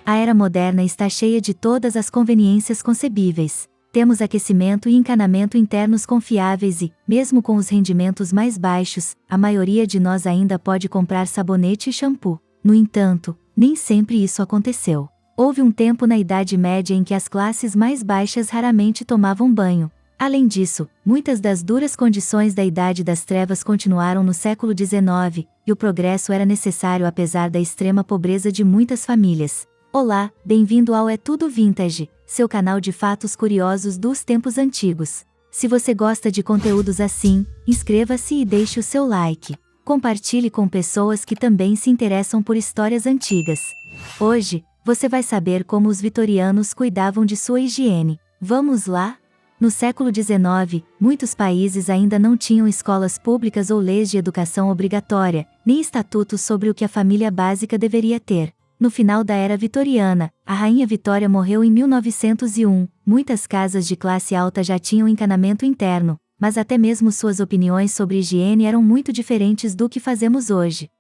A era moderna está cheia de todas as conveniências concebíveis. Temos aquecimento e encanamento internos confiáveis e, mesmo com os rendimentos mais baixos, a maioria de nós ainda pode comprar sabonete e shampoo. No entanto, nem sempre isso aconteceu. Houve um tempo na Idade Média em que as classes mais baixas raramente tomavam banho. Além disso, muitas das duras condições da Idade das Trevas continuaram no século XIX, e o progresso era necessário apesar da extrema pobreza de muitas famílias. Olá, bem-vindo ao É Tudo Vintage, seu canal de fatos curiosos dos tempos antigos. Se você gosta de conteúdos assim, inscreva-se e deixe o seu like. Compartilhe com pessoas que também se interessam por histórias antigas. Hoje, você vai saber como os vitorianos cuidavam de sua higiene. Vamos lá? No século XIX, muitos países ainda não tinham escolas públicas ou leis de educação obrigatória, nem estatutos sobre o que a família básica deveria ter. No final da era vitoriana, a Rainha Vitória morreu em 1901, muitas casas de classe alta já tinham encanamento interno, mas até mesmo suas opiniões sobre higiene eram muito diferentes do que fazemos hoje.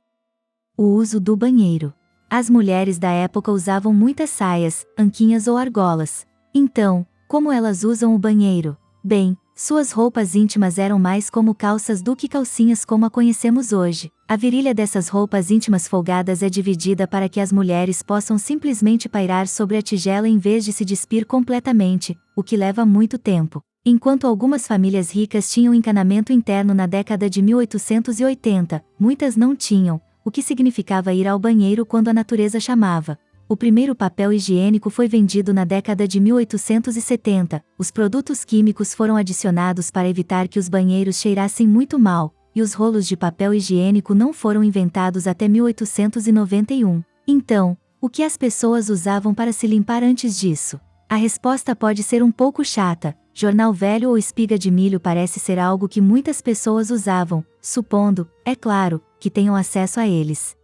O uso do banheiro. As mulheres da época usavam muitas saias, anquinhas ou argolas. Então, como elas usam o banheiro? Bem, suas roupas íntimas eram mais como calças do que calcinhas como a conhecemos hoje. A virilha dessas roupas íntimas folgadas é dividida para que as mulheres possam simplesmente pairar sobre a tigela em vez de se despir completamente, o que leva muito tempo. Enquanto algumas famílias ricas tinham encanamento interno na década de 1880, muitas não tinham, o que significava ir ao banheiro quando a natureza chamava. O primeiro papel higiênico foi vendido na década de 1870, os produtos químicos foram adicionados para evitar que os banheiros cheirassem muito mal, e os rolos de papel higiênico não foram inventados até 1891. Então, o que as pessoas usavam para se limpar antes disso? A resposta pode ser um pouco chata. Jornal velho ou espiga de milho parece ser algo que muitas pessoas usavam, supondo, é claro, que tenham acesso a eles.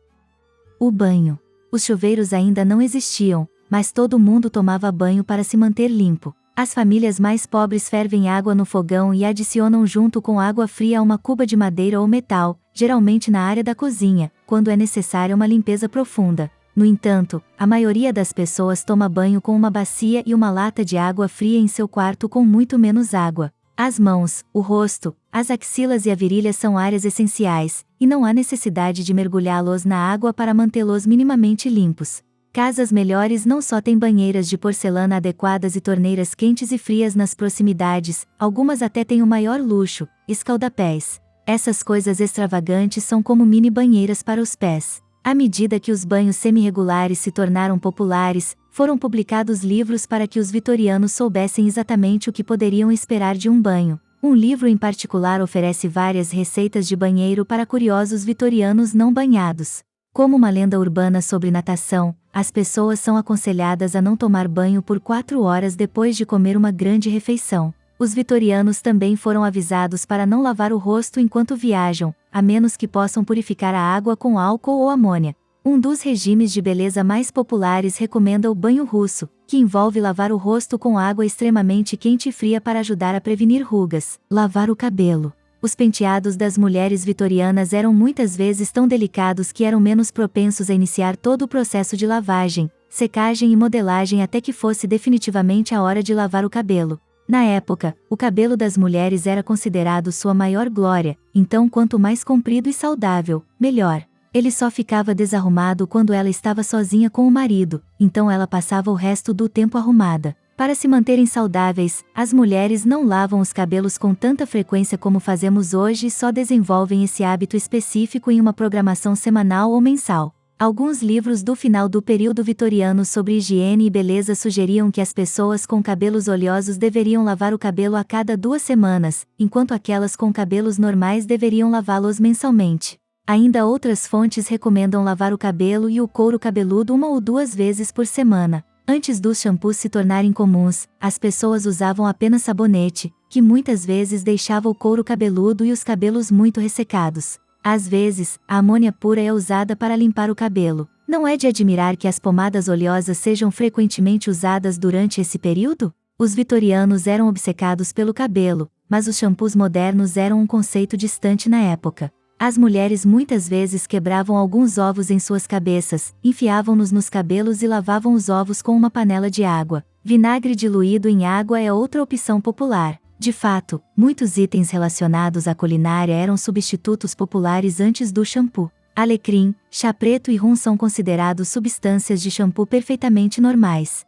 O banho. Os chuveiros ainda não existiam, mas todo mundo tomava banho para se manter limpo. As famílias mais pobres fervem água no fogão e adicionam junto com água fria uma cuba de madeira ou metal, geralmente na área da cozinha, quando é necessária uma limpeza profunda. No entanto, a maioria das pessoas toma banho com uma bacia e uma lata de água fria em seu quarto com muito menos água. As mãos, o rosto, as axilas e a virilha são áreas essenciais, e não há necessidade de mergulhá-los na água para mantê-los minimamente limpos. Casas melhores não só têm banheiras de porcelana adequadas e torneiras quentes e frias nas proximidades, algumas até têm o maior luxo, escaldapés. Essas coisas extravagantes são como mini banheiras para os pés. À medida que os banhos semi-regulares se tornaram populares, foram publicados livros para que os vitorianos soubessem exatamente o que poderiam esperar de um banho. Um livro em particular oferece várias receitas de banheiro para curiosos vitorianos não banhados. Como uma lenda urbana sobre natação, as pessoas são aconselhadas a não tomar banho por 4 horas depois de comer uma grande refeição. Os vitorianos também foram avisados para não lavar o rosto enquanto viajam, a menos que possam purificar a água com álcool ou amônia. Um dos regimes de beleza mais populares recomenda o banho russo, que envolve lavar o rosto com água extremamente quente e fria para ajudar a prevenir rugas. Lavar o cabelo. Os penteados das mulheres vitorianas eram muitas vezes tão delicados que eram menos propensos a iniciar todo o processo de lavagem, secagem e modelagem até que fosse definitivamente a hora de lavar o cabelo. Na época, o cabelo das mulheres era considerado sua maior glória, então quanto mais comprido e saudável, melhor. Ele só ficava desarrumado quando ela estava sozinha com o marido, então ela passava o resto do tempo arrumada. Para se manterem saudáveis, as mulheres não lavam os cabelos com tanta frequência como fazemos hoje e só desenvolvem esse hábito específico em uma programação semanal ou mensal. Alguns livros do final do período vitoriano sobre higiene e beleza sugeriam que as pessoas com cabelos oleosos deveriam lavar o cabelo a cada 2 semanas, enquanto aquelas com cabelos normais deveriam lavá-los mensalmente. Ainda outras fontes recomendam lavar o cabelo e o couro cabeludo 1 ou 2 vezes por semana. Antes dos shampoos se tornarem comuns, as pessoas usavam apenas sabonete, que muitas vezes deixava o couro cabeludo e os cabelos muito ressecados. Às vezes, a amônia pura é usada para limpar o cabelo. Não é de admirar que as pomadas oleosas sejam frequentemente usadas durante esse período? Os vitorianos eram obcecados pelo cabelo, mas os shampoos modernos eram um conceito distante na época. As mulheres muitas vezes quebravam alguns ovos em suas cabeças, enfiavam-nos nos cabelos e lavavam os ovos com uma panela de água. Vinagre diluído em água é outra opção popular. De fato, muitos itens relacionados à culinária eram substitutos populares antes do shampoo. Alecrim, chá preto e rum são considerados substâncias de shampoo perfeitamente normais.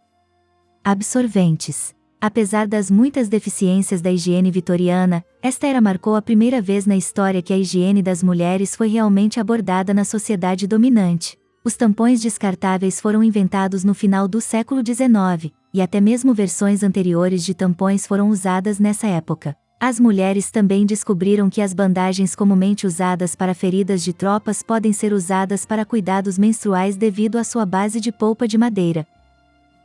Absorventes. Apesar das muitas deficiências da higiene vitoriana, esta era marcou a primeira vez na história que a higiene das mulheres foi realmente abordada na sociedade dominante. Os tampões descartáveis foram inventados no final do século XIX, e até mesmo versões anteriores de tampões foram usadas nessa época. As mulheres também descobriram que as bandagens comumente usadas para feridas de tropas podem ser usadas para cuidados menstruais devido à sua base de polpa de madeira.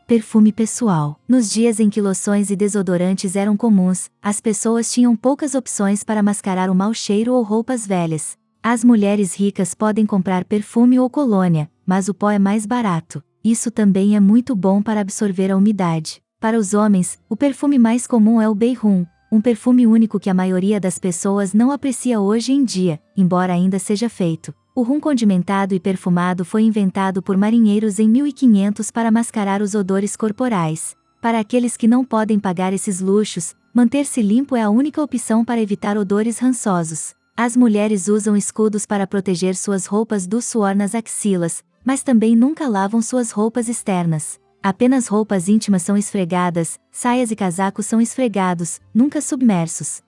Perfume pessoal. Nos dias em que loções e desodorantes eram comuns, as pessoas tinham poucas opções para mascarar o mau cheiro ou roupas velhas. As mulheres ricas podem comprar perfume ou colônia, mas o pó é mais barato. Isso também é muito bom para absorver a umidade. Para os homens, o perfume mais comum é o Beirum, um perfume único que a maioria das pessoas não aprecia hoje em dia, embora ainda seja feito. O rum condimentado e perfumado foi inventado por marinheiros em 1500 para mascarar os odores corporais. Para aqueles que não podem pagar esses luxos, manter-se limpo é a única opção para evitar odores rançosos. As mulheres usam escudos para proteger suas roupas do suor nas axilas, mas também nunca lavam suas roupas externas. Apenas roupas íntimas são esfregadas, saias e casacos são esfregados, nunca submersos.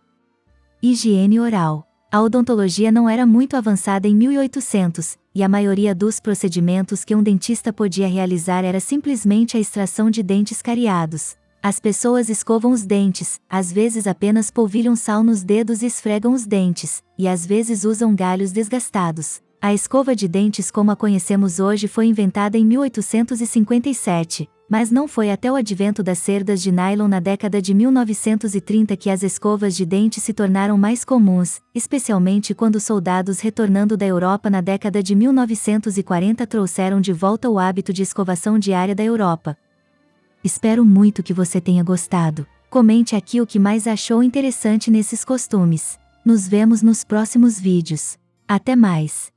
Higiene oral. A odontologia não era muito avançada em 1800, e a maioria dos procedimentos que um dentista podia realizar era simplesmente a extração de dentes cariados. As pessoas escovam os dentes, às vezes apenas polvilham sal nos dedos e esfregam os dentes, e às vezes usam galhos desgastados. A escova de dentes como a conhecemos hoje foi inventada em 1857, mas não foi até o advento das cerdas de nylon na década de 1930 que as escovas de dente se tornaram mais comuns, especialmente quando soldados retornando da Europa na década de 1940 trouxeram de volta o hábito de escovação diária da Europa. Espero muito que você tenha gostado. Comente aqui o que mais achou interessante nesses costumes. Nos vemos nos próximos vídeos. Até mais!